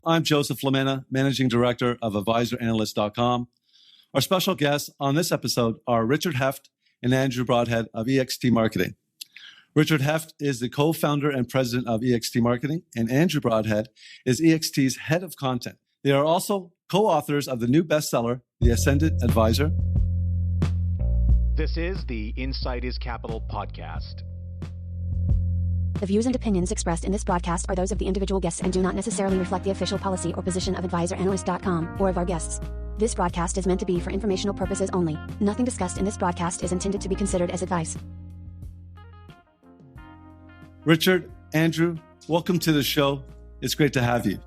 I'm Joseph Lamena, Managing Director of AdvisorAnalyst.com. Our special guests on this episode are Richard Heft and Andrew Broadhead of EXT Marketing. Richard Heft is the co-founder and president of EXT Marketing, and Andrew Broadhead is EXT's head of content. They are also co-authors of the new bestseller, The Ascendant Advisor. This is the Insight is Capital podcast. The views and opinions expressed in this broadcast are those of the individual guests and do not necessarily reflect the official policy or position of AdvisorAnalyst.com or of our guests. This broadcast is meant to be for informational purposes only. Nothing discussed in this broadcast is intended to be considered as advice. Richard, Andrew, welcome to the show. It's great to have you.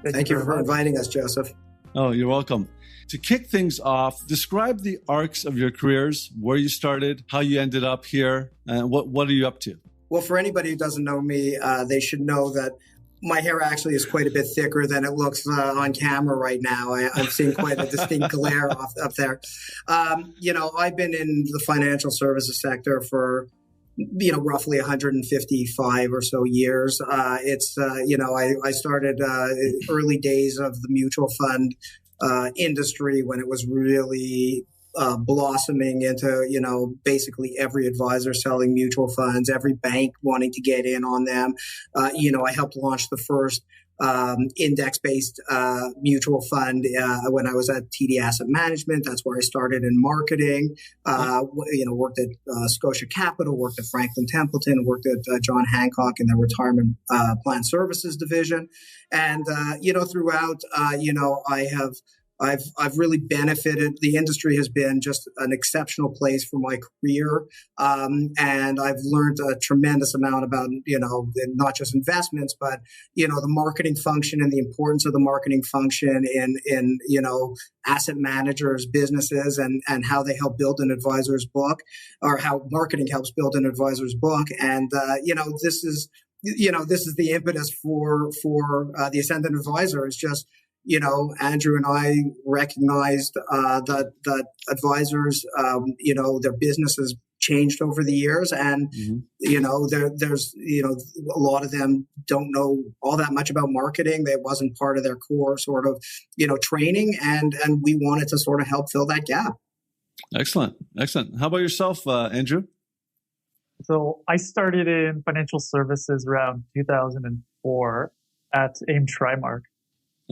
Thank you for inviting us, Joseph. Oh, you're welcome. To kick things off, describe the arcs of your careers, where you started, how you ended up here, and what are you up to? Well, for anybody who doesn't know me, they should know that my hair actually is quite a bit thicker than it looks on camera right now. I'm seeing quite a distinct glare up there. I've been in the financial services sector for roughly 155 or so years. I started early days of the mutual fund industry when it was really blossoming into, basically every advisor selling mutual funds, every bank wanting to get in on them. I helped launch the first index-based mutual fund when I was at TD Asset Management. That's where I started in marketing. Worked at Scotia Capital, worked at Franklin Templeton, worked at John Hancock in their retirement plan services division. And throughout, I've really benefited. The industry has been just an exceptional place for my career. And I've learned a tremendous amount about, not just investments, but, the marketing function and the importance of the marketing function in asset managers' businesses and how they help build an advisor's book, or how marketing helps build an advisor's book. And, this is the impetus for the Ascendant Advisor. Is just, Andrew and I recognized that advisors, their businesses changed over the years, and there's a lot of them don't know all that much about marketing. That wasn't part of their core sort of training, and we wanted to sort of help fill that gap. Excellent. How about yourself, Andrew? So I started in financial services around 2004 at AIM Trimark.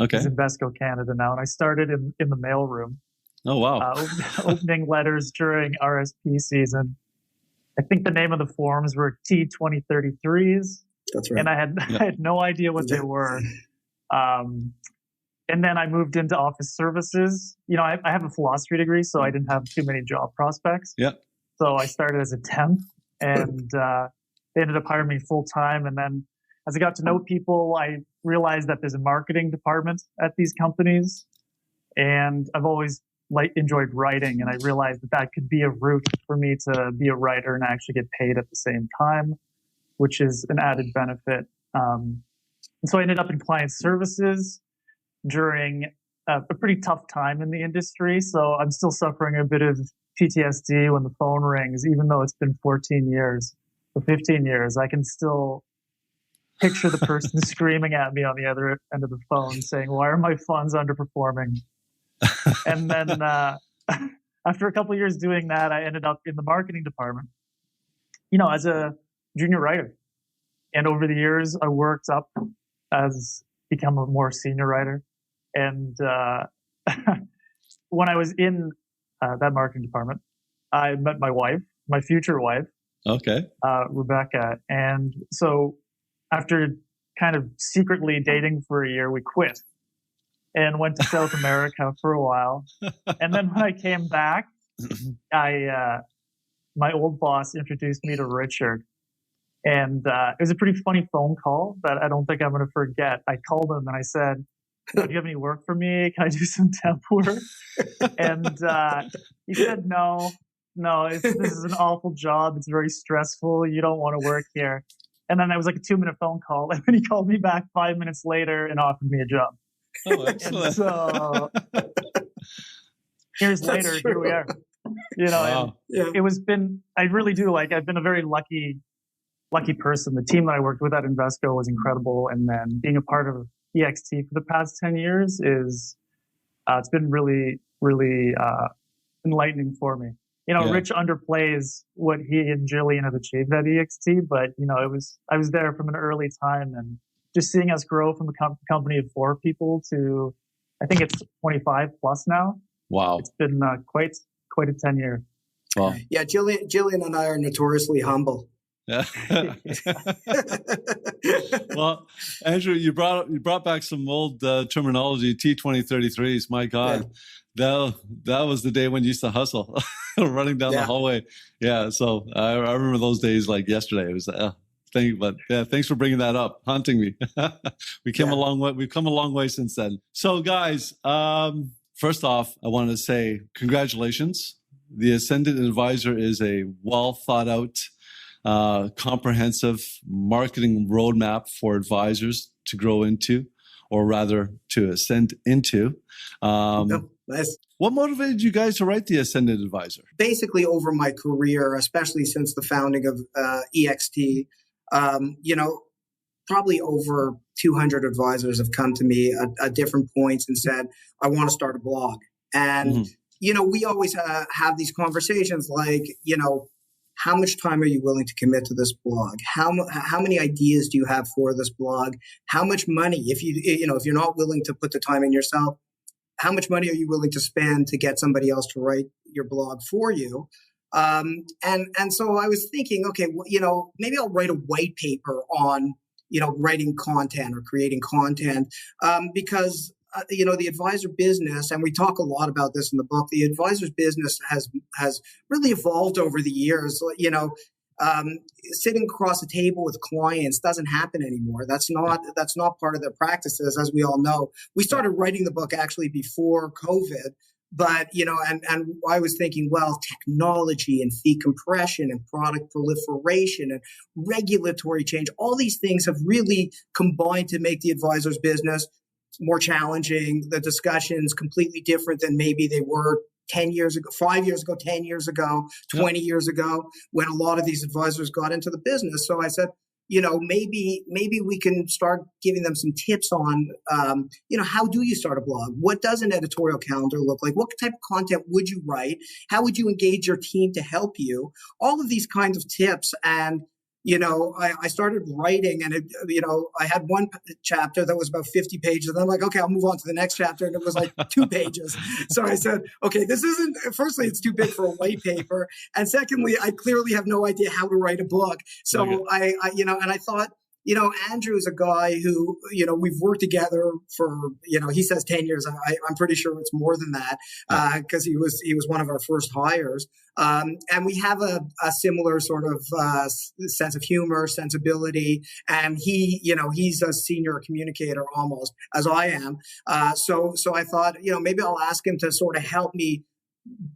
Okay. It's Invesco Canada now. And I started in the mailroom. Oh, wow. Opening letters during RSP season. I think the name of the forms were T2033s. That's right. And I had no idea what they were. And then I moved into office services. I have a philosophy degree, so I didn't have too many job prospects. Yeah. So I started as a temp, and they ended up hiring me full time. And then as I got to know people, I realized that there's a marketing department at these companies, and I've always enjoyed writing, and I realized that could be a route for me to be a writer and actually get paid at the same time, which is an added benefit. And so I ended up in client services during a pretty tough time in the industry. So I'm still suffering a bit of PTSD when the phone rings, even though it's been 14 years or 15 years. I can still picture the person screaming at me on the other end of the phone saying, "Why are my funds underperforming?" And then after a couple of years doing that, I ended up in the marketing department, as a junior writer. And over the years, I worked up as become a more senior writer. And when I was in that marketing department, I met my wife, my future wife, Rebecca. And so after kind of secretly dating for a year, we quit and went to South America for a while. And then when I came back, my old boss introduced me to Richard. And it was a pretty funny phone call that I don't think I'm going to forget. I called him and I said, "Do you have any work for me? Can I do some temp work?" And he said, no, this is an awful job. It's very stressful. You don't want to work here. And then it was like a 2-minute phone call. And then he called me back 5 minutes later and offered me a job. Oh, excellent. And so years later, here we are. Wow. I really do I've been a very lucky person. The team that I worked with at Invesco was incredible. And then being a part of EXT for the past 10 years is it's been really, really enlightening for me. Rich underplays what he and Jillian have achieved at EXT, but I was there from an early time, and just seeing us grow from a company of 4 people to, I think it's 25 plus now. Wow, it's been quite a 10 year. Wow. Yeah, Jillian and I are notoriously humble. Yeah. Well, Andrew, you brought back some old terminology, T2033s. My God, that was the day when you used to hustle, running down the hallway. Yeah, so I remember those days like yesterday. It was thanks for bringing that up, haunting me. We came a long way. We've come a long way since then. So, guys, first off, I wanted to say congratulations. The Ascendant Advisor is a well thought out, comprehensive marketing roadmap for advisors to grow into, or rather to ascend into. Nice. What motivated you guys to write the Ascendant Advisor? Basically, over my career, especially since the founding of EXT, probably over 200 advisors have come to me at different points and said, I want to start a blog. And, we always have these conversations like, how much time are you willing to commit to this blog? How many ideas do you have for this blog? How much money, if you're not willing to put the time in yourself, how much money are you willing to spend to get somebody else to write your blog for you? And so I was thinking, okay, maybe I'll write a white paper on, writing content or creating content, because the advisor business, and we talk a lot about this in the book, the advisor's business has really evolved over the years. Sitting across a table with clients doesn't happen anymore. That's not part of their practices, as we all know. We started writing the book actually before COVID, but and I was thinking, well, technology and fee compression and product proliferation and regulatory change, all these things have really combined to make the advisor's business more challenging. The discussions completely different than maybe they were 10 years ago, 5 years ago, 10 years ago, 20 years ago, when a lot of these advisors got into the business. So I said, maybe we can start giving them some tips on, how do you start a blog? What does an editorial calendar look like? What type of content would you write? How would you engage your team to help you? All of these kinds of tips. And I started writing, and I had one chapter that was about 50 pages. And I'm like, okay, I'll move on to the next chapter. And it was like 2 pages. So I said, okay, firstly, it's too big for a white paper. And secondly, I clearly have no idea how to write a book. So I thought, Andrew's a guy who, we've worked together for, he says 10 years. I'm pretty sure it's more than that, because he was one of our first hires. And we have a similar sort of sense of humor, sensibility. And he's a senior communicator almost, as I am. So I thought, maybe I'll ask him to sort of help me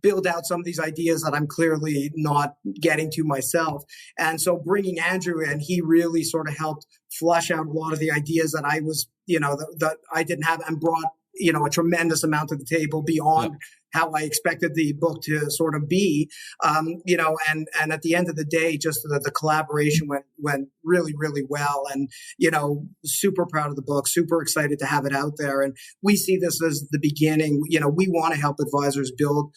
build out some of these ideas that I'm clearly not getting to myself. And so bringing Andrew in, he really sort of helped flush out a lot of the ideas that I was, that I didn't have, and brought, a tremendous amount to the table beyond how I expected the book to sort of be, and at the end of the day, just the collaboration went really, really well. And, super proud of the book, super excited to have it out there. And we see this as the beginning. We want to help advisors build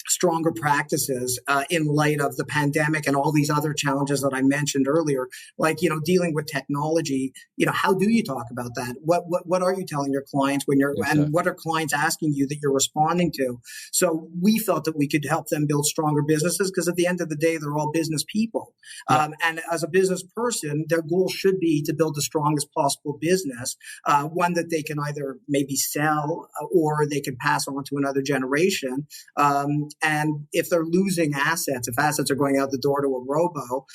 stronger practices in light of the pandemic and all these other challenges that I mentioned earlier, like, dealing with technology. How do you talk about that? What are you telling your clients when you're, and what are clients asking you that you're responding to? So we felt that we could help them build stronger businesses, because at the end of the day, they're all business people. And as a business person, their goal should be to build the strongest possible business, one that they can either maybe sell or they can pass on to another generation. And if they're losing assets, if assets are going out the door to a robo,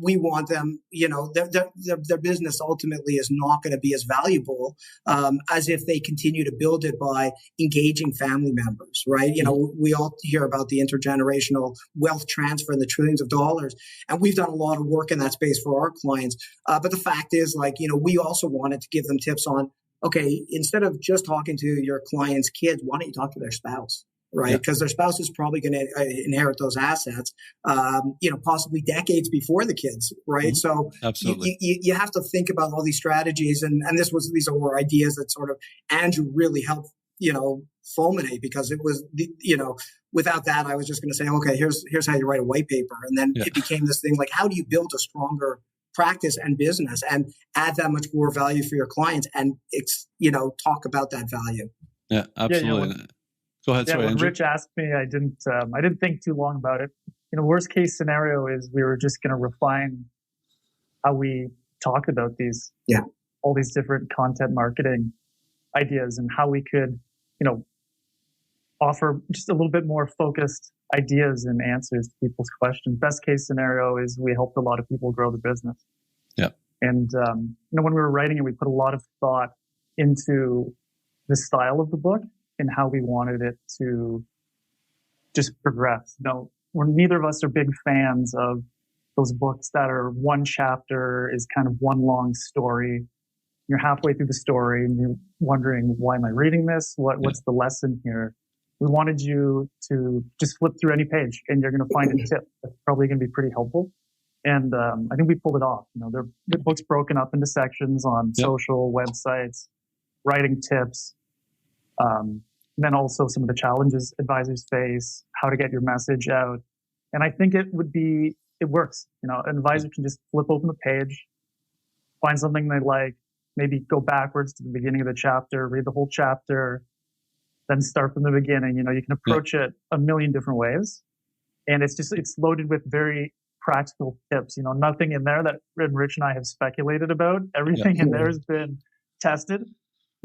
we want them, their business ultimately is not going to be as valuable as if they continue to build it by engaging family members, right? We all hear about the intergenerational wealth transfer and the trillions of dollars. And we've done a lot of work in that space for our clients. But the fact is, we also wanted to give them tips on, okay, instead of just talking to your client's kids, why don't you talk to their spouse? right? Because their spouse is probably going to inherit those assets, possibly decades before the kids, right? Mm-hmm. So Absolutely. you have to think about all these strategies, and these were ideas that sort of Andrew really helped, fulminate, because it was, without that, I was just going to say, okay, here's how you write a white paper, and then it became this thing like, how do you build a stronger practice and business and add that much more value for your clients, and talk about that value. Yeah, absolutely. Go ahead. Sorry, when Andrew. Rich asked me, I didn't think too long about it. Worst case scenario is we were just going to refine how we talk about these, all these different content marketing ideas, and how we could, offer just a little bit more focused ideas and answers to people's questions. Best case scenario is we helped a lot of people grow the business. Yeah. And, when we were writing it, we put a lot of thought into the style of the book and how we wanted it to just progress. Neither of us are big fans of those books that are one chapter is kind of one long story. You're halfway through the story and you're wondering, why am I reading this? What's the lesson here? We wanted you to just flip through any page and you're going to find a tip that's probably going to be pretty helpful. And I think we pulled it off. The book's broken up into sections on social, websites, writing tips, then also some of the challenges advisors face, how to get your message out. And I think it works. An advisor can just flip open the page, find something they like, maybe go backwards to the beginning of the chapter, read the whole chapter, then start from the beginning. You can approach it a million different ways. And it's loaded with very practical tips. Nothing in there that Rich and I have speculated about. Everything in there has been tested.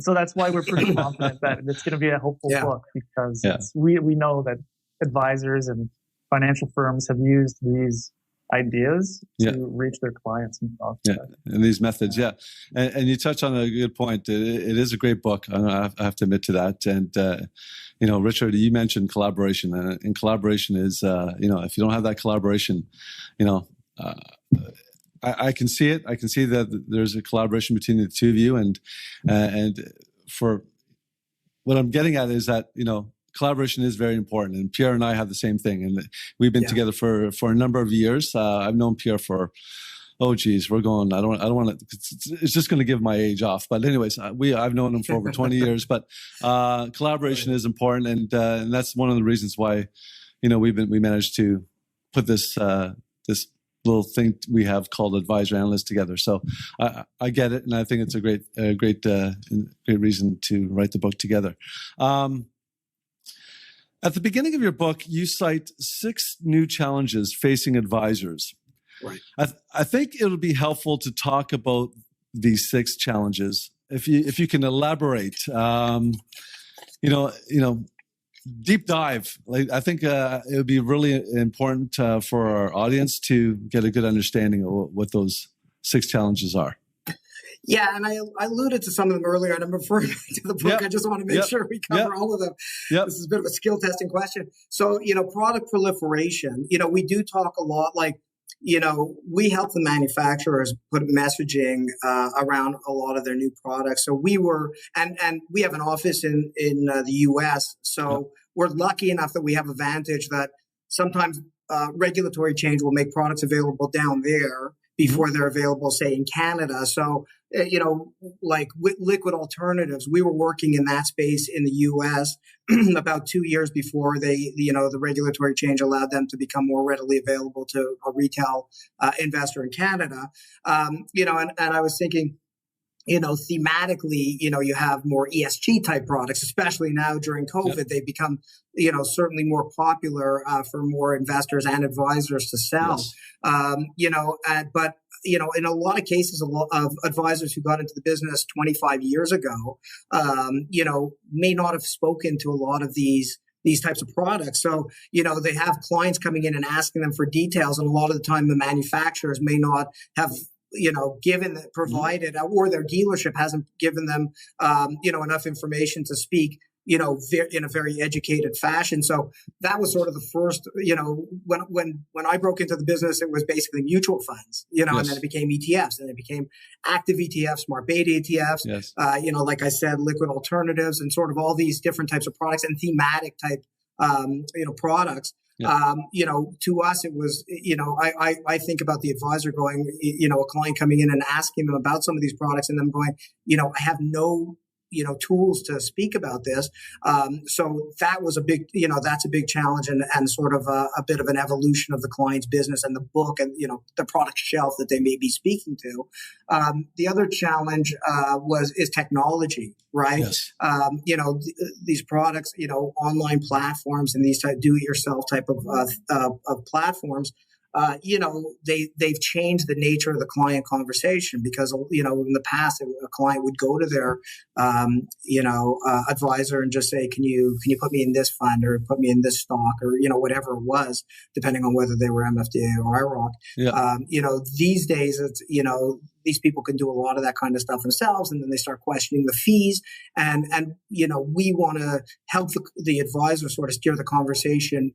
So that's why we're pretty confident that it's going to be a helpful book, because we know that advisors and financial firms have used these ideas to reach their clients and talk to them. And these methods, and you touch on a good point. It is a great book. I have to admit to that. And Richard, you mentioned collaboration, and collaboration is if you don't have that collaboration, I can see it. I can see that there's a collaboration between the two of you, and for what I'm getting at is that collaboration is very important, and Pierre and I have the same thing, and we've been together for a number of years. I've known Pierre for we're going. I don't want to. It's just going to give my age off. But anyways, I've known him for over 20 years. But collaboration is important, and that's one of the reasons why we managed to put this little thing we have called Advisor Analyst together. So I get it, and I think it's a great reason to write the book together. At the beginning of your book, you cite 6 new challenges facing advisors. Right. I think it would be helpful to talk about these 6 challenges. If you can elaborate, deep dive. I think it would be really important for our audience to get a good understanding of what those 6 challenges are. Yeah, and I alluded to some of them earlier, and I'm referring to the book. I just want to make sure we cover all of them. This is a bit of a skill testing question. So, product proliferation, we do talk a lot, we help the manufacturers put messaging around a lot of their new products. So we were, and we have an office in the US. So we're lucky enough that we have a vantage that sometimes regulatory change will make products available down there before they're available, say, in Canada. So, with liquid alternatives, we were working in that space in the U.S. about 2 years before the regulatory change allowed them to become more readily available to a retail investor in Canada. And I was thinking, thematically, you have more ESG type products, especially now during COVID. They've become, certainly more popular for more investors and advisors to sell. But in a lot of cases, a lot of advisors who got into the business 25 years ago, may not have spoken to a lot of these types of products. So, they have clients coming in and asking them for details. And a lot of the time, the manufacturers may not have provided, or their dealership hasn't given them, enough information to speak, in a very educated fashion. So that was sort of the first, when I broke into the business, it was basically mutual funds, and then it became ETFs, and it became active ETFs, smart beta ETFs, like I said, liquid alternatives, and sort of all these different types of products and thematic type products. Yeah. To us, it was, I think about the advisor going, a client coming in and asking them about some of these products and them going, I have no tools to speak about this. So that was a big, that's a big challenge and sort of a bit of an evolution of the client's business and the book and, the product shelf that they may be speaking to. The other challenge is technology, right? Yes. These products, online platforms and these do-it-yourself type of platforms, they've changed the nature of the client conversation because, in the past, a client would go to their, advisor and just say, can you put me in this fund or put me in this stock or, whatever it was, depending on whether they were MFDA or IROC. Yeah. These days, it's, these people can do a lot of that kind of stuff themselves, and then they start questioning the fees. And we want to help the advisor sort of steer the conversation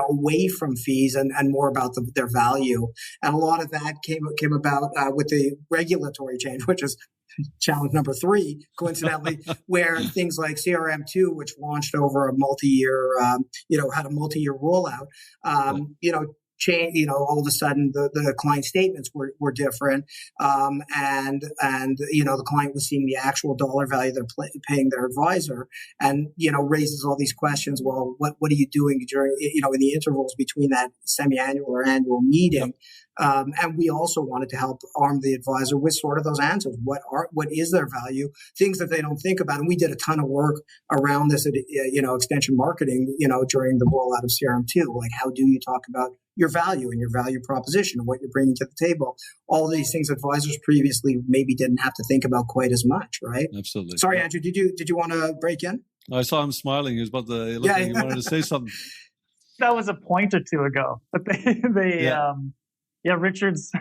away from fees and more about their value. And a lot of that came about with the regulatory change, which is challenge number 3, coincidentally, where things like CRM2, which launched over a multi-year, had a multi-year rollout, change, all of a sudden the client statements were different. And the client was seeing the actual dollar value they're paying their advisor and, raises all these questions. Well, what are you doing during, in the intervals between that semi-annual or annual meeting? And we also wanted to help arm the advisor with sort of those answers. What is their value? Things that they don't think about. And we did a ton of work around this at, extension marketing, during the rollout of CRM2. Like, how do you talk about your value and your value proposition and what you're bringing to the table? All these things advisors previously maybe didn't have to think about quite as much, right? Absolutely. Sorry, Andrew, did you want to break in? I saw him smiling. He was about to look like he wanted to say something. That was a point or two ago, but Richard's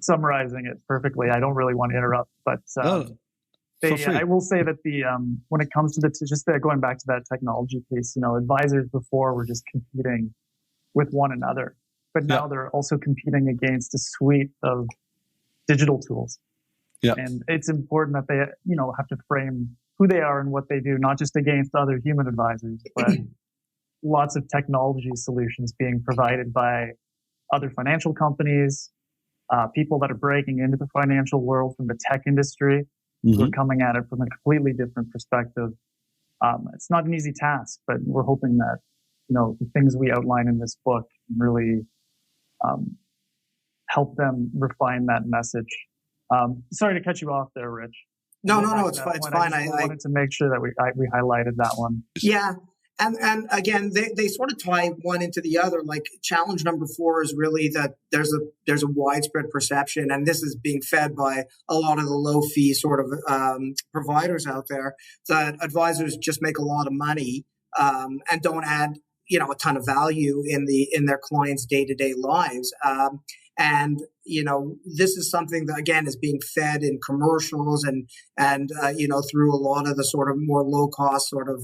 summarizing it perfectly. I don't really want to interrupt, but I will say that when it comes to going back to that technology piece, advisors before were just competing with one another, but now they're also competing against a suite of digital tools. Yeah. And it's important that they, have to frame who they are and what they do, not just against other human advisors, but lots of technology solutions being provided by other financial companies, people that are breaking into the financial world from the tech industry, who are coming at it from a completely different perspective. It's not an easy task, but we're hoping that, the things we outline in this book really help them refine that message. Sorry to cut you off there, Rich. No, it's fine. I wanted to make sure that we highlighted that one. Yeah. And again, they sort of tie one into the other. Like challenge number 4 is really that there's a widespread perception, and this is being fed by a lot of the low fee sort of providers out there, that advisors just make a lot of money and don't add a ton of value in their clients' day-to-day lives. And, this is something that, again, is being fed in commercials and through a lot of the sort of more low cost sort of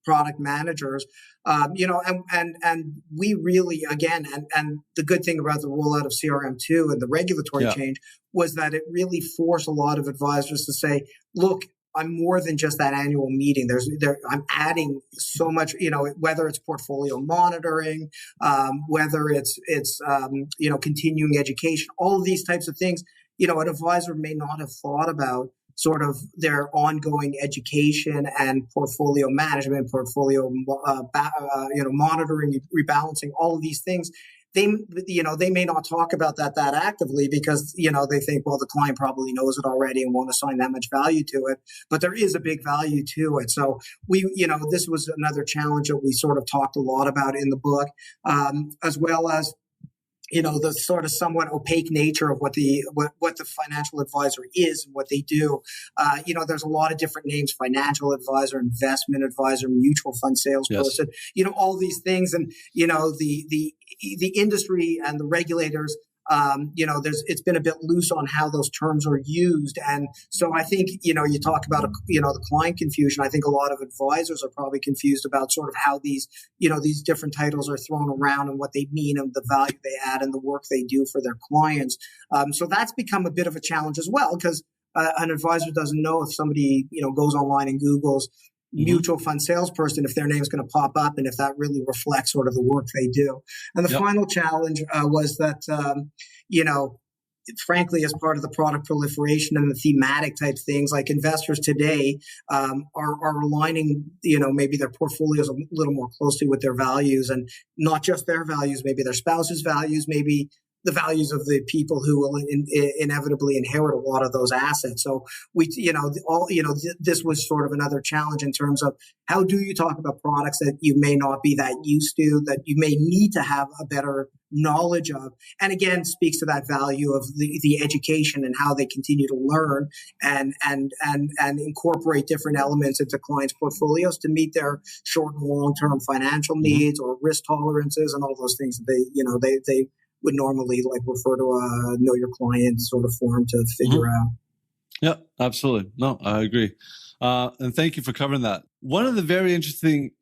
product managers, and we really, again, and the good thing about the rollout of CRM2 and the regulatory change was that it really forced a lot of advisors to say, look, I'm more than just that annual meeting. I'm adding so much, whether it's portfolio monitoring, whether it's continuing education, all of these types of things, an advisor may not have thought about sort of their ongoing education and portfolio management, portfolio, monitoring, rebalancing, all of these things. They may not talk about that actively because, they think, well, the client probably knows it already and won't assign that much value to it. But there is a big value to it. So this was another challenge that we sort of talked a lot about in the book, as well as, the sort of somewhat opaque nature of what the financial advisor is and what they do. There's a lot of different names: financial advisor, investment advisor, mutual fund salesperson, all these things. And, the industry and the regulators, it's been a bit loose on how those terms are used. And so I think, you talk about, the client confusion. I think a lot of advisors are probably confused about sort of how these different titles are thrown around and what they mean and the value they add and the work they do for their clients. So that's become a bit of a challenge as well, because an advisor doesn't know if somebody, goes online and Googles, mutual fund salesperson if their name's going to pop up and if that really reflects sort of the work they do. And the final challenge was that, frankly, as part of the product proliferation and the thematic type things, like investors today are aligning, maybe their portfolios a little more closely with their values, and not just their values, maybe their spouse's values, maybe the values of the people who will inevitably inherit a lot of those assets. So this was sort of another challenge in terms of how do you talk about products that you may not be that used to, that you may need to have a better knowledge of, and again speaks to that value of the education and how they continue to learn and incorporate different elements into clients' portfolios to meet their short and long term financial needs or risk tolerances and all those things that they would normally refer to a know your client sort of form to figure out. Yeah, absolutely. No, I agree. And thank you for covering that. One of the very interesting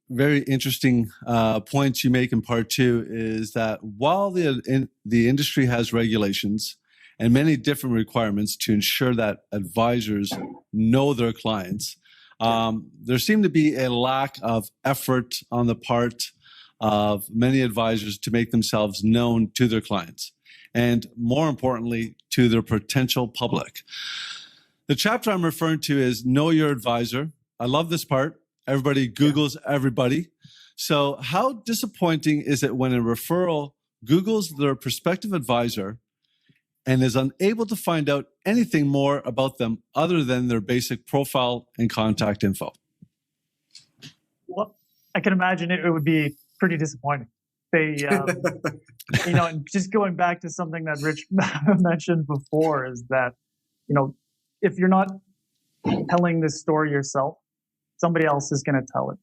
points you make in part 2 is that while the industry has regulations and many different requirements to ensure that advisors know their clients, there seemed to be a lack of effort on the part of many advisors to make themselves known to their clients, and more importantly, to their potential public. The chapter I'm referring to is Know Your Advisor. I love this part. Everybody Googles everybody. So how disappointing is it when a referral Googles their prospective advisor and is unable to find out anything more about them other than their basic profile and contact info? Well, I can imagine it would be pretty disappointing. They, and just going back to something that Rich mentioned before is that, if you're not telling this story yourself, somebody else is going to tell it.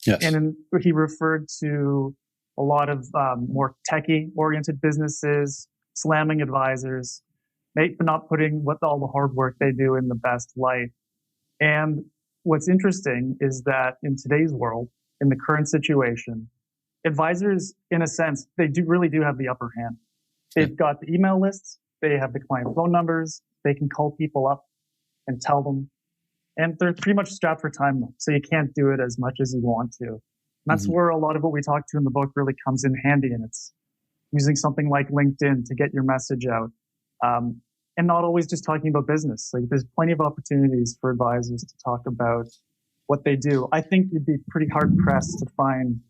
Yes. And he referred to a lot of more techie-oriented businesses, slamming advisors, not putting all the hard work they do in the best light. And what's interesting is that in today's world, in the current situation, advisors, in a sense, they really do have the upper hand. They've got the email lists, they have the client phone numbers, they can call people up and tell them, and they're pretty much strapped for time though, so you can't do it as much as you want to. And that's where a lot of what we talk to in the book really comes in handy, and it's using something like LinkedIn to get your message out, and not always just talking about business. Like, there's plenty of opportunities for advisors to talk about what they do. I think you'd be pretty hard pressed to find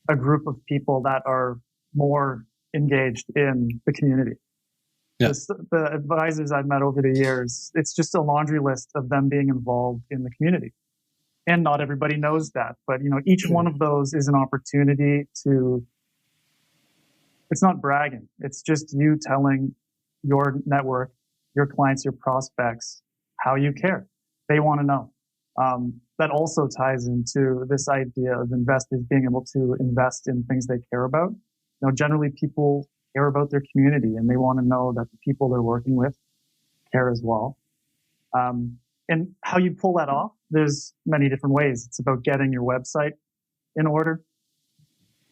a group of people that are more engaged in the community. Yeah. The advisors I've met over the years, it's just a laundry list of them being involved in the community. And not everybody knows that, but each one of those is an opportunity it's not bragging. It's just you telling your network, your clients, your prospects, how you care. They want to know. That also ties into this idea of investors being able to invest in things they care about. Generally people care about their community and they want to know that the people they're working with care as well. And how you pull that off, there's many different ways. It's about getting your website in order.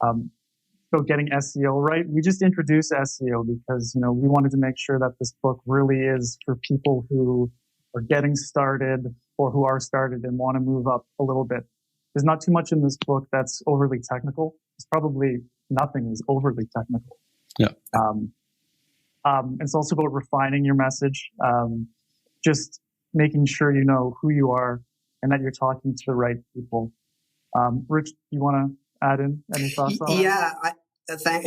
About getting SEO right. We just introduced SEO because, we wanted to make sure that this book really is for people who are getting started or who are started and want to move up a little bit. There's not too much in this book that's overly technical. It's probably nothing is overly technical. Yeah. It's also about refining your message, just making sure you know who you are and that you're talking to the right people. Rich, you want to add in any thoughts on that? Yeah,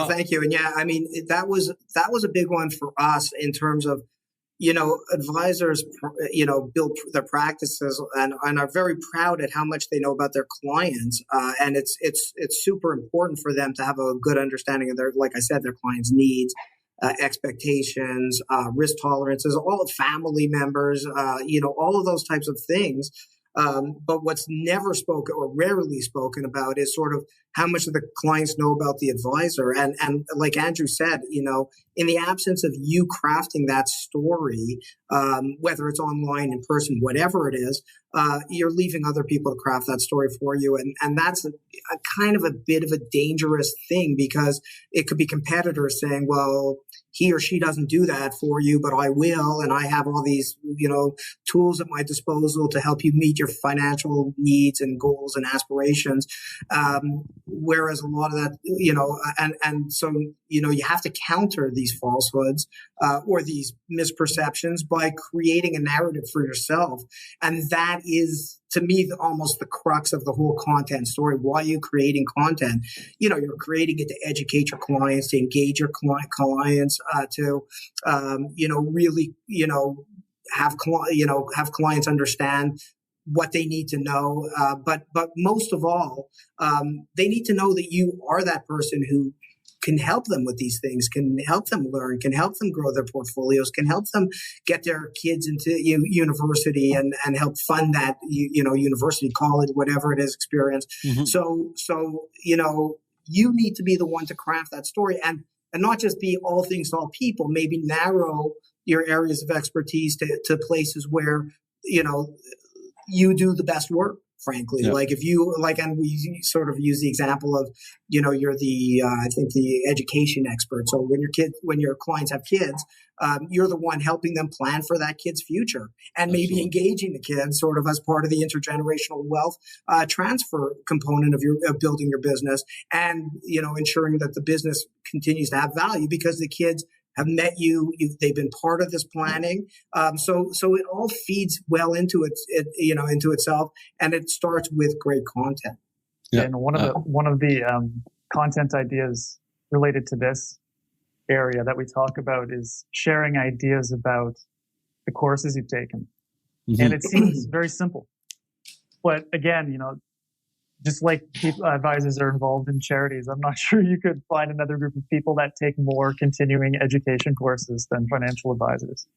thank you. And yeah, I mean, that was a big one for us in terms of, advisors, build their practices and are very proud at how much they know about their clients. And it's super important for them to have a good understanding of like I said, their clients' needs, expectations, risk tolerances, all of family members, all of those types of things. But what's never spoken or rarely spoken about is sort of how much do the clients know about the advisor? And like Andrew said, in the absence of you crafting that story, whether it's online, in person, whatever it is, you're leaving other people to craft that story for you. And that's a kind of a bit of a dangerous thing, because it could be competitors saying, well, he or she doesn't do that for you, but I will. And I have all these, tools at my disposal to help you meet your financial needs and goals and aspirations. Whereas a lot of that, and so, you have to counter these falsehoods or these misperceptions by creating a narrative for yourself. And that is, to me, almost the crux of the whole content story. Why are you creating content? You're creating it to educate your clients, to engage your clients, to, really, have clients understand what they need to know. But most of all, they need to know that you are that person who can help them with these things, can help them learn, can help them grow their portfolios, can help them get their kids into university and help fund that, university, college, whatever it is, experience. Mm-hmm. So, you need to be the one to craft that story and not just be all things to all people, maybe narrow your areas of expertise to places where, you do the best work. Frankly, yeah. Like if you and we sort of use the example of, you're the, I think the education expert. So when your clients have kids, you're the one helping them plan for that kid's future and maybe Absolutely. Engaging the kids sort of as part of the intergenerational wealth transfer component of building your business and, ensuring that the business continues to have value because the kids have met you. They've been part of this planning. So it all feeds well into into itself, and it starts with great content. Yeah. And one of the content ideas related to this area that we talk about is sharing ideas about the courses you've taken. Mm-hmm. And it seems very simple, but again, just like advisors are involved in charities, I'm not sure you could find another group of people that take more continuing education courses than financial advisors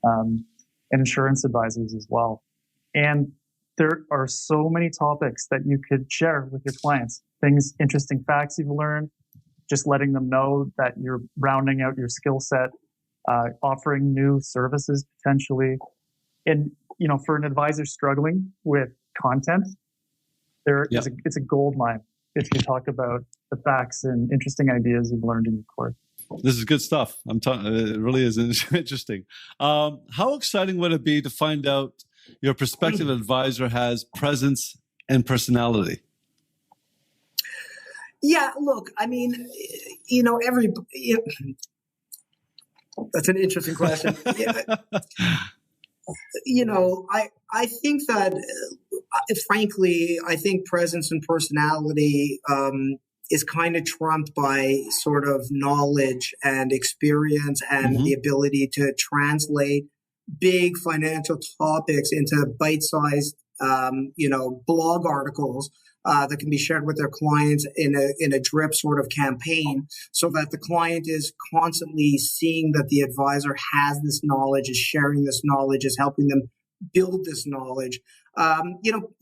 and insurance advisors as well. And there are so many topics that you could share with your clients, things, interesting facts you've learned, just letting them know that you're rounding out your skill set, offering new services potentially. And, for an advisor struggling with content, it's a gold mine if you talk about the facts and interesting ideas you've learned in your course. This is good stuff. It really is interesting. How exciting would it be to find out your prospective advisor has presence and personality? Yeah, look, I mean, that's an interesting question. I think that, frankly, I think presence and personality is kind of trumped by sort of knowledge and experience and mm-hmm. the ability to translate big financial topics into bite-sized, blog articles that can be shared with their clients in a drip sort of campaign, so that the client is constantly seeing that the advisor has this knowledge, is sharing this knowledge, is helping them build this knowledge.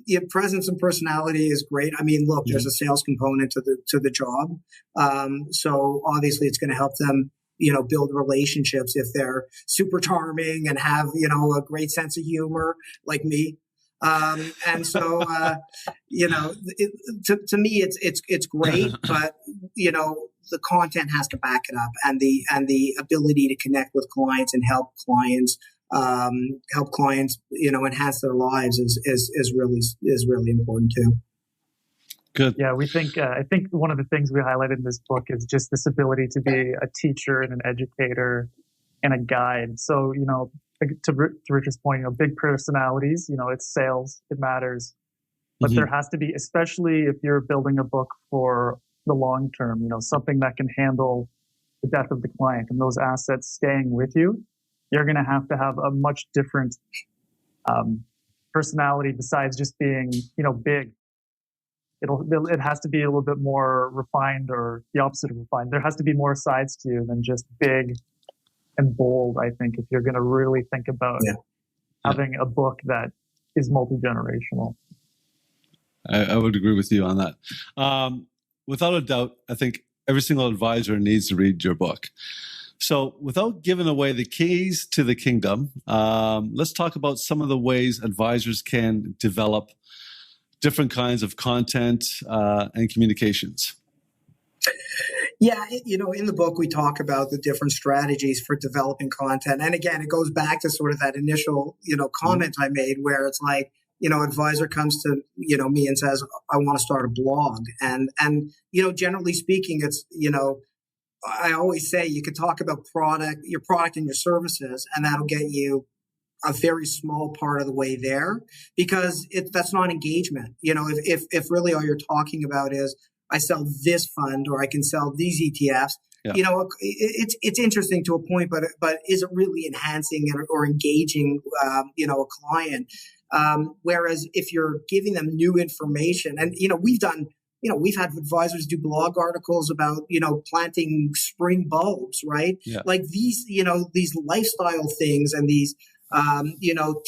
Your presence and personality is great. I mean, look, there's a sales component to the job, so obviously it's going to help them, build relationships if they're super charming and have a great sense of humor like me. And so, to me, it's great, but, the content has to back it up, and the ability to connect with clients and help clients, enhance their lives is really important too. Good. Yeah, I think one of the things we highlighted in this book is just this ability to be a teacher and an educator and a guide. So, to Richard's point, big personalities, it's sales, it matters. But mm-hmm. there has to be, especially if you're building a book for the long term, something that can handle the death of the client and those assets staying with you, you're going to have a much different personality besides just being, big. It has to be a little bit more refined, or the opposite of refined. There has to be more sides to you than just big and bold, I think, if you're going to really think about having a book that is multi-generational. I would agree with you on that. without a doubt, I think every single advisor needs to read your book. So without giving away the keys to the kingdom, let's talk about some of the ways advisors can develop different kinds of content and communications. Yeah, in the book, we talk about the different strategies for developing content. And again, it goes back to sort of that initial, comment I made where it's like, advisor comes to, me and says, I want to start a blog. And generally speaking, it's, I always say you could talk about your product and your services, and that'll get you a very small part of the way there because that's not engagement. If really all you're talking about is, I sell this fund or I can sell these ETFs. Yeah. It's interesting to a point, but is it really enhancing or engaging, a client? Whereas if you're giving them new information, and we've had advisors do blog articles about planting spring bulbs, right? Yeah. Like these lifestyle things and these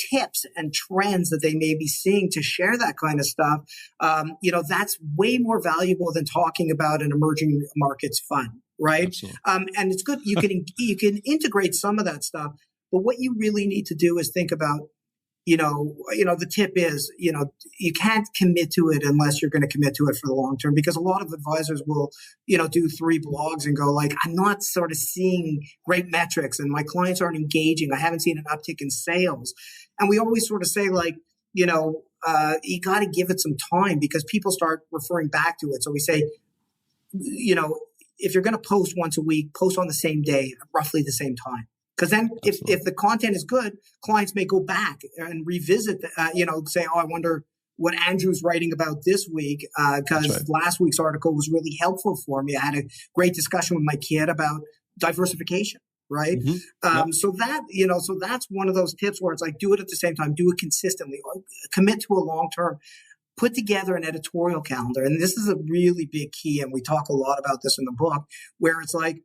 tips and trends that they may be seeing to share that kind of stuff, that's way more valuable than talking about an emerging markets fund, right? Absolutely. And it's good. You can integrate some of that stuff, but what you really need to do is think about, the tip is, you can't commit to it unless you're going to commit to it for the long term, because a lot of advisors will, do 3 blogs and go like, I'm not sort of seeing great metrics and my clients aren't engaging. I haven't seen an uptick in sales. And we always sort of say like, you got to give it some time because people start referring back to it. So we say, if you're going to post once a week, post on the same day, roughly the same time. Because then if the content is good, clients may go back and revisit, say, oh, I wonder what Andrew's writing about this week, because last week's article was really helpful for me. I had a great discussion with my kid about diversification, right? Mm-hmm. So that's one of those tips where it's like, do it at the same time, do it consistently, commit to a long term. Put together an editorial calendar. And this is a really big key. And we talk a lot about this in the book, where it's like,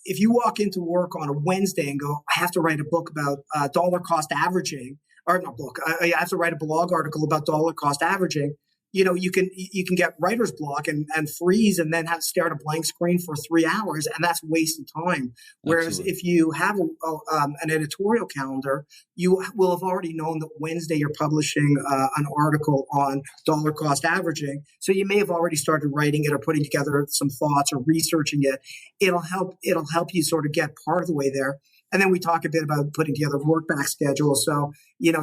if you walk into work on a Wednesday and go, I have to write a book about dollar cost averaging, or not book, I have to write a blog article about dollar cost averaging, you can get writer's block and freeze and then have to stare at a blank screen for 3 hours, and that's wasted time. Whereas Absolutely. If you have an editorial calendar, you will have already known that Wednesday you're publishing an article on dollar cost averaging. So you may have already started writing it or putting together some thoughts or researching it. It'll help you sort of get part of the way there. And then we talk a bit about putting together work back schedules. So, you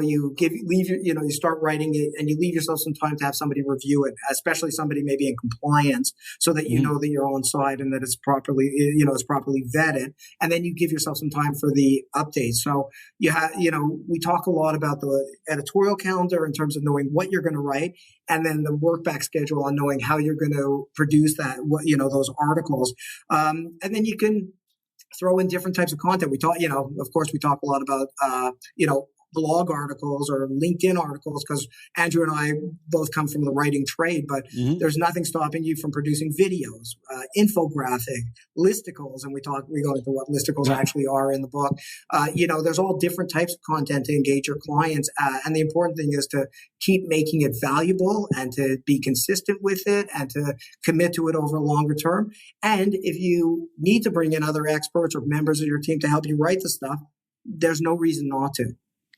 start writing it and you leave yourself some time to have somebody review it, especially somebody maybe in compliance, so that you know that you're on side and that it's properly vetted. And then you give yourself some time for the updates. So we talk a lot about the editorial calendar in terms of knowing what you're going to write, and then the work back schedule on knowing how you're going to produce those articles. And then you can throw in different types of content. We talk, of course, we talk a lot about, blog articles or LinkedIn articles, because Andrew and I both come from the writing trade, but there's nothing stopping you from producing videos, infographic, listicles. And we go into what listicles actually are in the book. There's all different types of content to engage your clients. And the important thing is to keep making it valuable and to be consistent with it and to commit to it over a longer term. And if you need to bring in other experts or members of your team to help you write the stuff, there's no reason not to.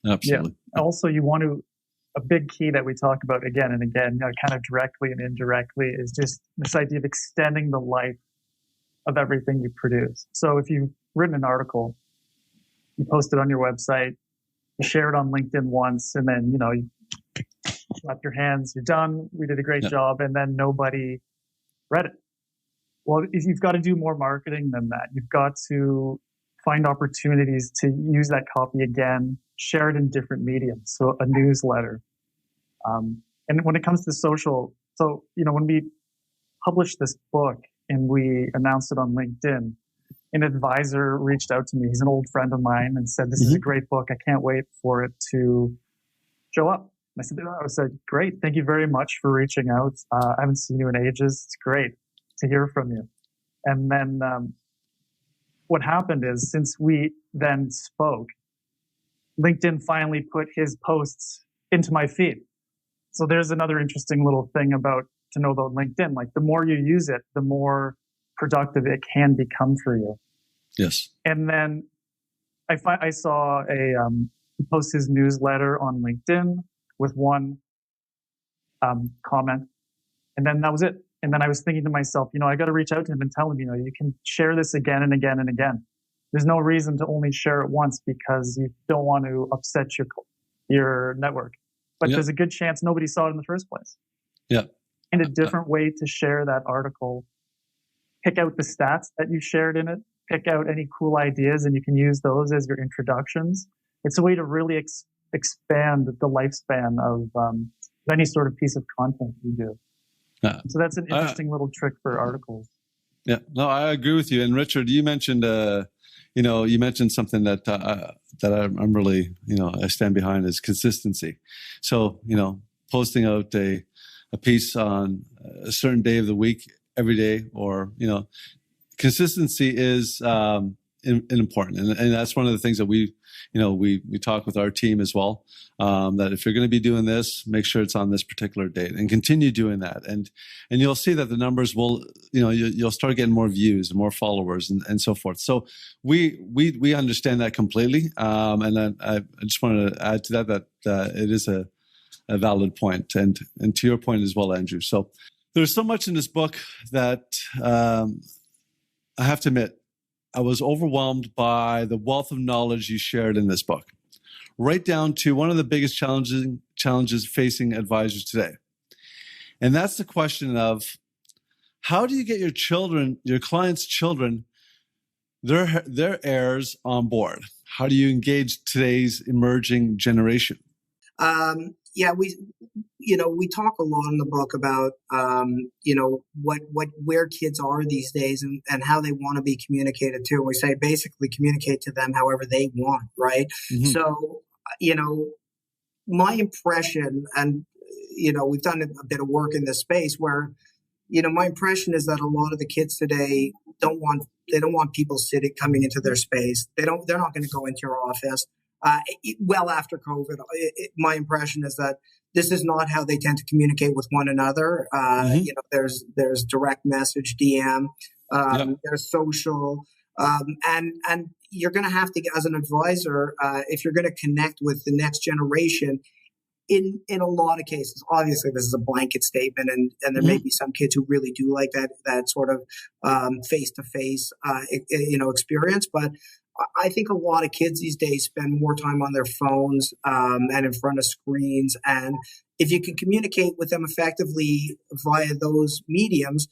Absolutely. Yeah. Also, a big key that we talk about again and again, kind of directly and indirectly, is just this idea of extending the life of everything you produce. So if you've written an article, you post it on your website, you share it on LinkedIn once, and then, you clap your hands, you're done, we did a great job, and then nobody read it. Well, you've got to do more marketing than that. You've got to find opportunities to use that copy again, share it in different mediums. So a newsletter. And when it comes to social, so, when we published this book and we announced it on LinkedIn, an advisor reached out to me. He's an old friend of mine and said, this is a great book. I can't wait for it to show up. And I said, great. Thank you very much for reaching out. I haven't seen you in ages. It's great to hear from you. And then what happened is, since we then spoke, LinkedIn finally put his posts into my feed. So there's another interesting little thing about to know about LinkedIn. Like the more you use it, the more productive it can become for you. Yes. And then I saw he post his newsletter on LinkedIn with one comment, and then that was it. And then I was thinking to myself, I got to reach out to him and tell him, you can share this again and again and again. There's no reason to only share it once because you don't want to upset your network. But there's a good chance nobody saw it in the first place. Yeah. And a different way to share that article. Pick out the stats that you shared in it. Pick out any cool ideas, and you can use those as your introductions. It's a way to really expand the lifespan of any sort of piece of content you do. So that's an interesting little trick for articles. Yeah, no, I agree with you. And Richard, you mentioned, you mentioned something that I'm really, I stand behind is consistency. So, posting out a piece on a certain day of the week, every day, or, consistency is important. And that's one of the things that we talk with our team as well, that if you're going to be doing this, make sure it's on this particular date and continue doing that. And you'll see that the numbers will, you'll start getting more views and more followers and so forth. So we understand that completely. And then I just wanted to add to that it is a valid point, and to your point as well, Andrew. So there's so much in this book that I have to admit, I was overwhelmed by the wealth of knowledge you shared in this book, right down to one of the biggest challenges facing advisors today. And that's the question of, how do you get your clients' children, their heirs on board? How do you engage today's emerging generation? We talk a lot in the book about, where kids are these days and how they want to be communicated to. We say basically communicate to them however they want, right? Mm-hmm. So, my impression, and, we've done a bit of work in this space where, my impression is that a lot of the kids today don't want people coming into their space. They're not going to go into your office. Well after COVID, my impression is that this is not how they tend to communicate with one another. There's direct message, DM, there's social, and you're going to have to, as an advisor, if you're going to connect with the next generation, in a lot of cases, obviously this is a blanket statement, and there may be some kids who really do like that sort of face-to-face experience, but I think a lot of kids these days spend more time on their phones and in front of screens. And if you can communicate with them effectively via those mediums,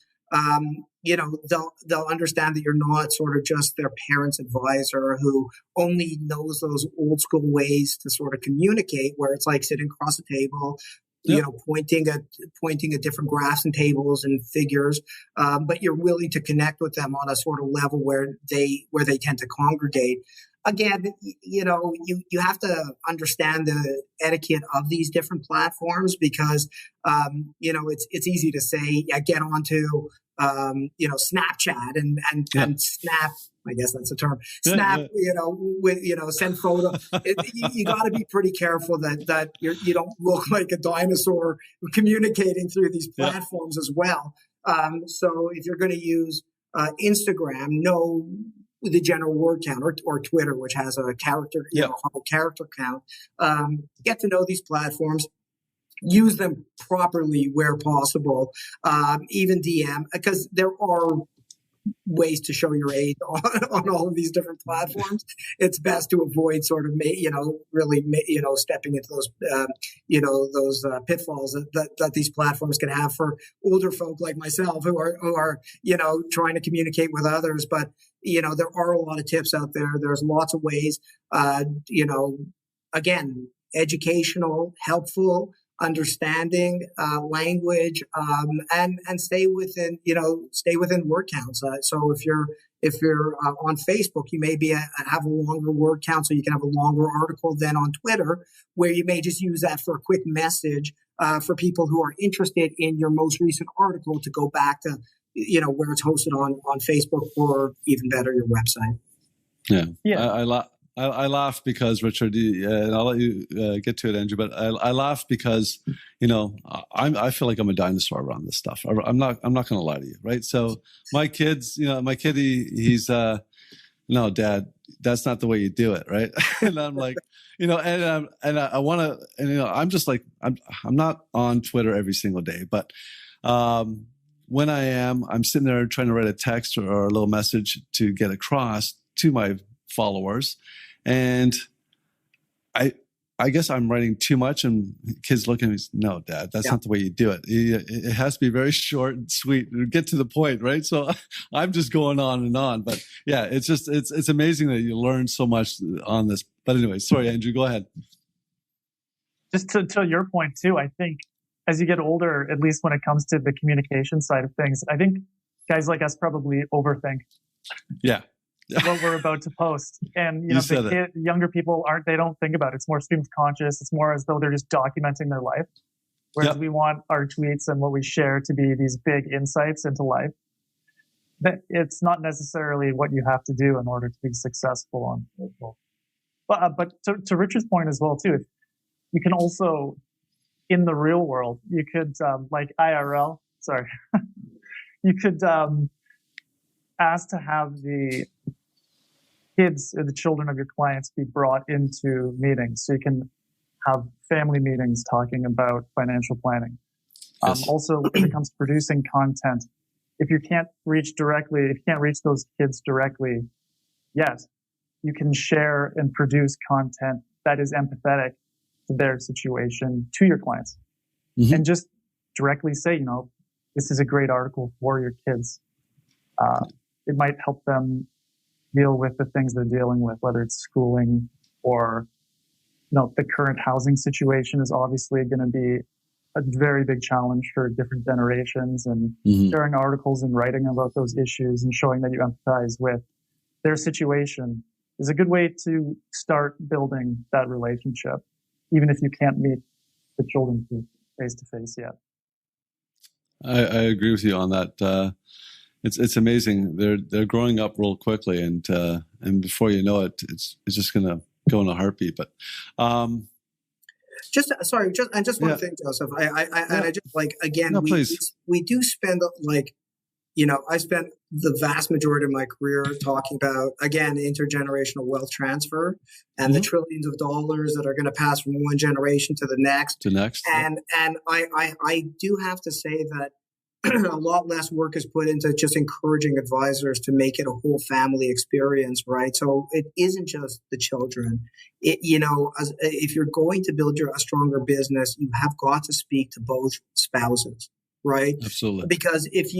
they'll understand that you're not sort of just their parent's advisor who only knows those old school ways to sort of communicate, where it's like sitting across a table, pointing at different graphs and tables and figures, but you're willing to connect with them on a sort of level where they tend to congregate. Again, you have to understand the etiquette of these different platforms because, it's easy to say, get onto, Snapchat and snap. I guess that's a term. Snap, send photo. You got to be pretty careful that you don't look like a dinosaur communicating through these platforms as well. So if you're going to use Instagram, know the general word count, or Twitter, which has a character, character count. Get to know these platforms. Use them properly where possible. Even DM, because there are ways to show your age on all of these different platforms. It's best to avoid sort of, stepping into those pitfalls that these platforms can have for older folk like myself who are trying to communicate with others. But, there are a lot of tips out there. There's lots of ways, again, educational, helpful, understanding language, and stay within word counts. So if you're on Facebook, you may have a longer word count, so you can have a longer article than on Twitter, where you may just use that for a quick message for people who are interested in your most recent article to go back to where it's hosted on Facebook, or even better, your website. Yeah. I laugh because, Richard, and I'll let you get to it, Andrew, but I laugh because, I feel like I'm a dinosaur around this stuff. I'm not going to lie to you, right? So my kids, my kid, he's, no, Dad, that's not the way you do it, right? And I'm like, and I want to, and I'm just like, I'm not on Twitter every single day, but when I am, I'm sitting there trying to write a text or a little message to get across to my followers, and I guess I'm writing too much, and kids look at me, no, Dad, that's not the way you do it. It has to be very short and sweet and get to the point, right? So I'm just going on and on. But yeah, it's amazing that you learn so much on this. But anyway, sorry, Andrew, go ahead. Just to your point too, I think as you get older, at least when it comes to the communication side of things, I think guys like us probably overthink. Yeah. What we're about to post. And, younger people they don't think about it. It's more stream conscious. It's more as though they're just documenting their life. Whereas we want our tweets and what we share to be these big insights into life. But it's not necessarily what you have to do in order to be successful on social. But to Richard's point as well, too, you can also, in the real world, you could, like IRL, you could ask to have the kids or the children of your clients be brought into meetings. So you can have family meetings talking about financial planning. Yes. Also, when it comes to producing content, if you can't reach those kids directly yet, you can share and produce content that is empathetic to their situation to your clients. Mm-hmm. And just directly say, this is a great article for your kids. It might help them deal with the things they're dealing with, whether it's schooling or, the current housing situation is obviously going to be a very big challenge for different generations, and sharing articles and writing about those issues and showing that you empathize with their situation is a good way to start building that relationship, even if you can't meet the children face to face yet. I agree with you on that. It's amazing. They're growing up real quickly, and before you know it, it's just going to go in a heartbeat. But just one thing, Joseph. I just again, we do spend I spent the vast majority of my career talking about, again, intergenerational wealth transfer and the trillions of dollars that are going to pass from one generation to the next. And I do have to say that a lot less work is put into just encouraging advisors to make it a whole family experience, right? So it isn't just the children. If you're going to build a stronger business, you have got to speak to both spouses, right? Absolutely. Because if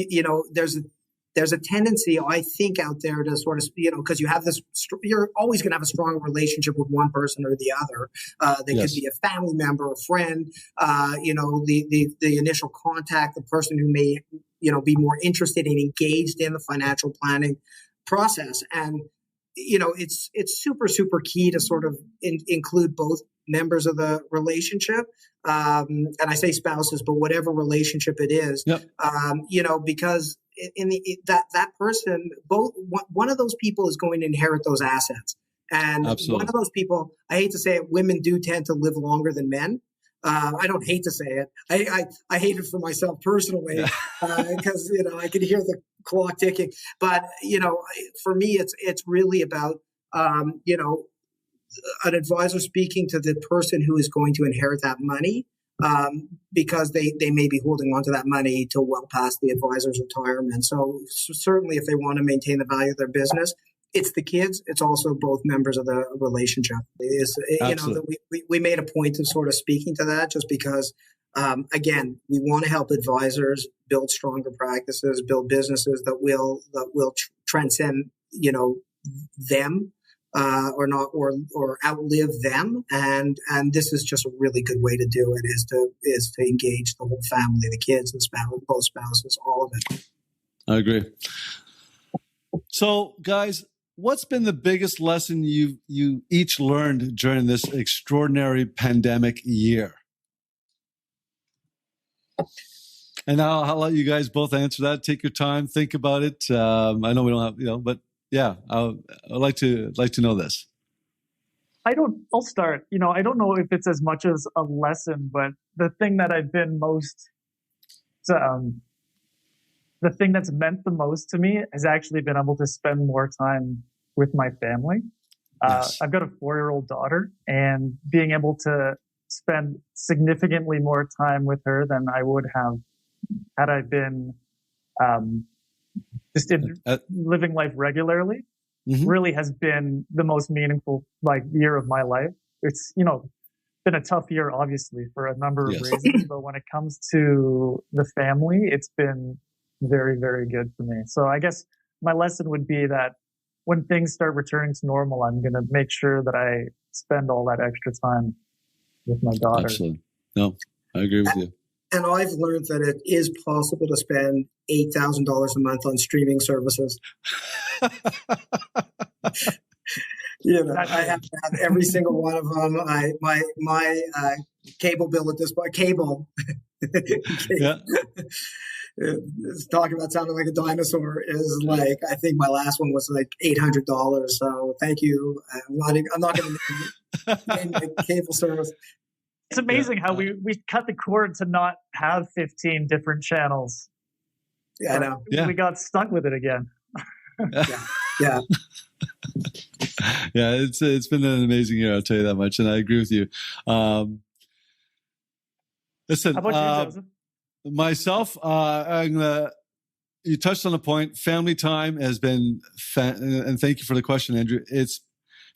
there's a tendency, I think, out there to sort of, because you have this, you're always going to have a strong relationship with one person or the other. They could be a family member, a friend, the initial contact, the person who may, be more interested and engaged in the financial planning process. And, it's super, super key to sort of include both members of the relationship. And I say spouses, but whatever relationship it is, because that person, one of those people is going to inherit those assets. And one of those people, I hate to say it, women do tend to live longer than men. I don't hate to say it. I hate it for myself personally because I can hear the clock ticking. But for me, it's really about an advisor speaking to the person who is going to inherit that money, because they may be holding on to that money till well past the advisor's retirement. So certainly, if they want to maintain the value of their business, it's the kids. It's also both members of the relationship. We made a point of sort of speaking to that, just because, again, we want to help advisors build stronger practices, build businesses that will transcend, them, or outlive them. And this is just a really good way to do it, is to engage the whole family, the kids, the spouse, both spouses, all of it. I agree. So, guys, what's been the biggest lesson you each learned during this extraordinary pandemic year? And now I'll let you guys both answer that. Take your time, think about it. I know we don't have, but yeah, I'd like to know this. I'll start. I don't know if it's as much as a lesson, but the thing that I've been most, the thing that's meant the most to me has actually been able to spend more time with my family. Yes. I've got a 4-year-old daughter, and being able to spend significantly more time with her than I would have had I been just living life regularly really has been the most meaningful year of my life. It's been a tough year, obviously, for a number of reasons, but when it comes to the family, it's been very, very good for me. So I guess my lesson would be that when things start returning to normal, I'm going to make sure that I spend all that extra time with my daughter. Absolutely. No, I agree with you. And I've learned that it is possible to spend $8,000 a month on streaming services. I have to have every single one of them. My cable bill at this point, cable. Yeah. It's talking about sounding like a dinosaur is I think my last one was $800. So thank you. I'm not going to name the cable service. It's amazing how we cut the cord to not have 15 different channels. Yeah, I know. Yeah. We got stuck with it again. Yeah. Yeah, it's been an amazing year, I'll tell you that much, and I agree with you. Listen, how about you, Joseph? Myself, you touched on a point. Family time has been, and thank you for the question, Andrew.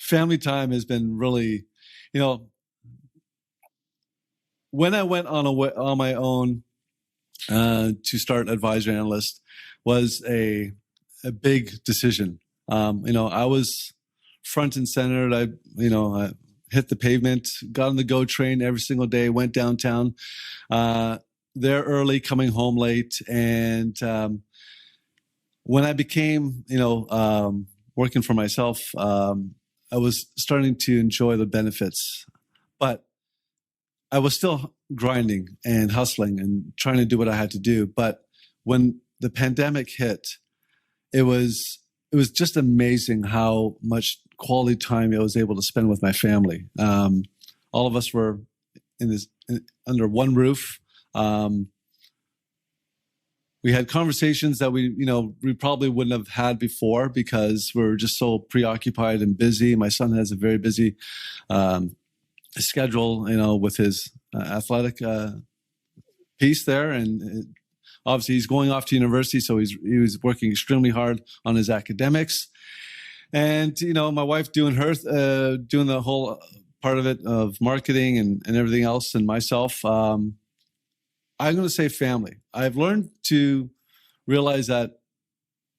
Family time has been really, when I went on my own to start Advisor Analyst was a big decision. I was front and center. I hit the pavement, got on the GO train every single day, went downtown, there early, coming home late. And when I became, working for myself, I was starting to enjoy the benefits, but I was still grinding and hustling and trying to do what I had to do. But when the pandemic hit, it was just amazing how much quality time I was able to spend with my family. All of us were under one roof. We had conversations that we probably wouldn't have had before because we were just so preoccupied and busy. My son has a very busy schedule, with his athletic piece there, and obviously he's going off to university, so he was working extremely hard on his academics, and my wife doing the whole part of it of marketing and everything else, and myself. I'm going to say family. I've learned to realize that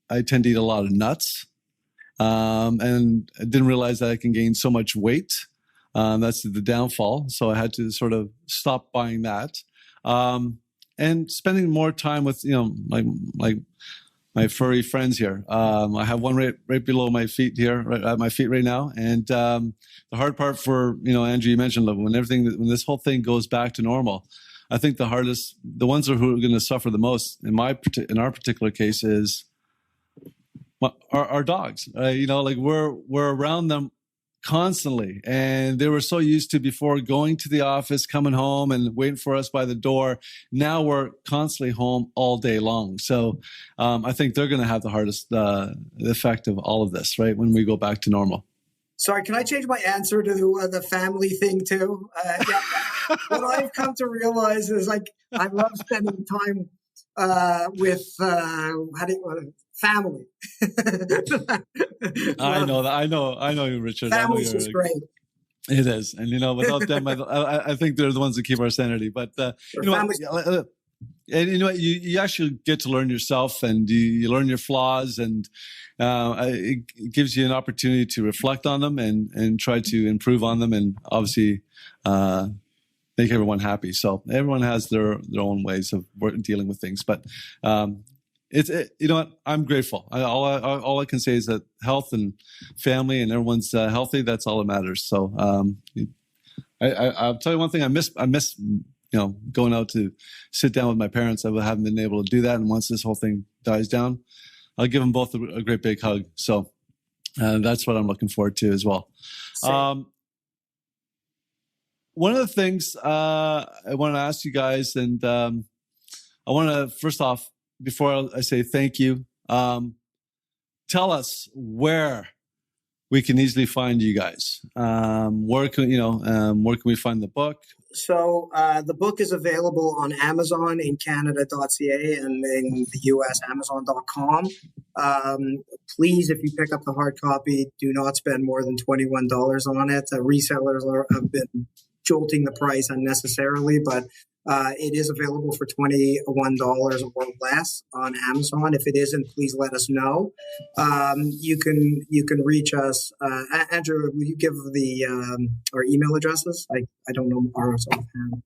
I tend to eat a lot of nuts, and I didn't realize that I can gain so much weight. That's the downfall. So I had to sort of stop buying that, and spending more time with my furry friends here. I have one right below my feet here, right at my feet right now. And the hard part for Andrew, you mentioned when this whole thing goes back to normal, I think the ones who are going to suffer the most in our particular case is our dogs. We're around them constantly, and they were so used to before going to the office, coming home and waiting for us by the door. Now we're constantly home all day long. So I think they're going to have the hardest effect of all of this, right, when we go back to normal. Sorry, can I change my answer to the family thing too? What I've come to realize is I love spending time with family. I know that. I know you, Richard. Family's just great. It is, and without them, I think they're the ones that keep our sanity. But you actually get to learn yourself, and you learn your flaws, and it gives you an opportunity to reflect on them and try to improve on them, and obviously make everyone happy. So everyone has their own ways of dealing with things, but I'm grateful. All I can say is that health and family and everyone's healthy. That's all that matters. So I'll tell you one thing. I miss going out to sit down with my parents. I haven't been able to do that. And once this whole thing dies down, I'll give them both a great big hug. So that's what I'm looking forward to as well. one of the things I want to ask you guys, and I want to, first off, before I say thank you, tell us where we can easily find you guys. Where can we find the book? So the book is available on Amazon in Canada.ca and in the US, Amazon.com. Please, if you pick up the hard copy, do not spend more than $21 on it. Resellers have been jolting the price unnecessarily, but it is available for $21 or less on Amazon. If it isn't, please let us know. You can reach us. Andrew, will you give our email addresses? I don't know ours offhand.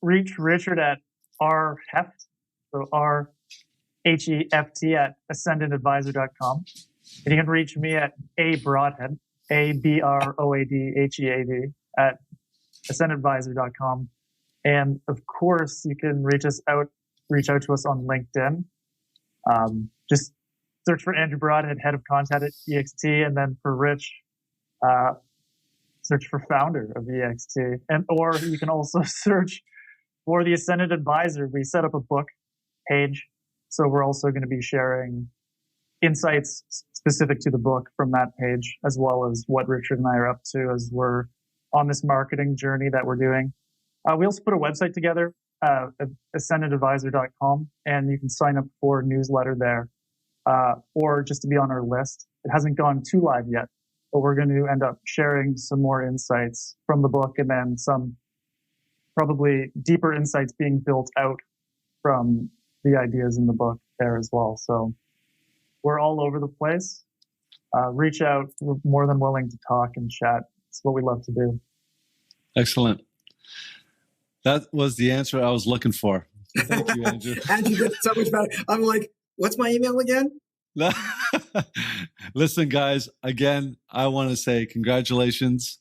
Reach Richard at rheft, so RHEFT at ascendantadvisor.com. And you can reach me at Broadhead, ABROADHEAD at ascendantadvisor.com. And of course, you can reach out to us on LinkedIn. Just search for Andrew Broadhead, head of content at EXT, and then for Rich, search for founder of EXT. Or you can also search for the Ascendant Advisor. We set up a book page, so we're also going to be sharing insights specific to the book from that page, as well as what Richard and I are up to as we're on this marketing journey that we're doing. We also put a website together, ascendantadvisor.com, and you can sign up for a newsletter there, or just to be on our list. It hasn't gone too live yet, but we're going to end up sharing some more insights from the book, and then some probably deeper insights being built out from the ideas in the book there as well. So we're all over the place. Reach out. We're more than willing to talk and chat. It's what we love to do. Excellent. That was the answer I was looking for. Thank you, Andrew. Andrew did so much better. I'm like, what's my email again? Listen, guys, again, I want to say congratulations.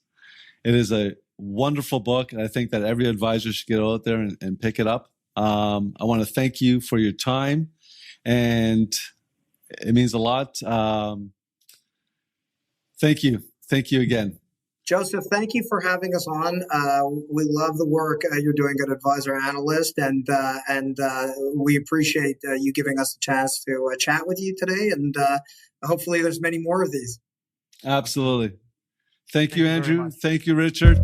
It is a wonderful book, and I think that every advisor should get out there and pick it up. I want to thank you for your time, and it means a lot. Thank you. Thank you again. Joseph, thank you for having us on. We love the work you're doing at Advisor Analyst, and we appreciate you giving us a chance to chat with you today. And hopefully, there's many more of these. Absolutely. Thank you, Andrew. Thank you, Richard.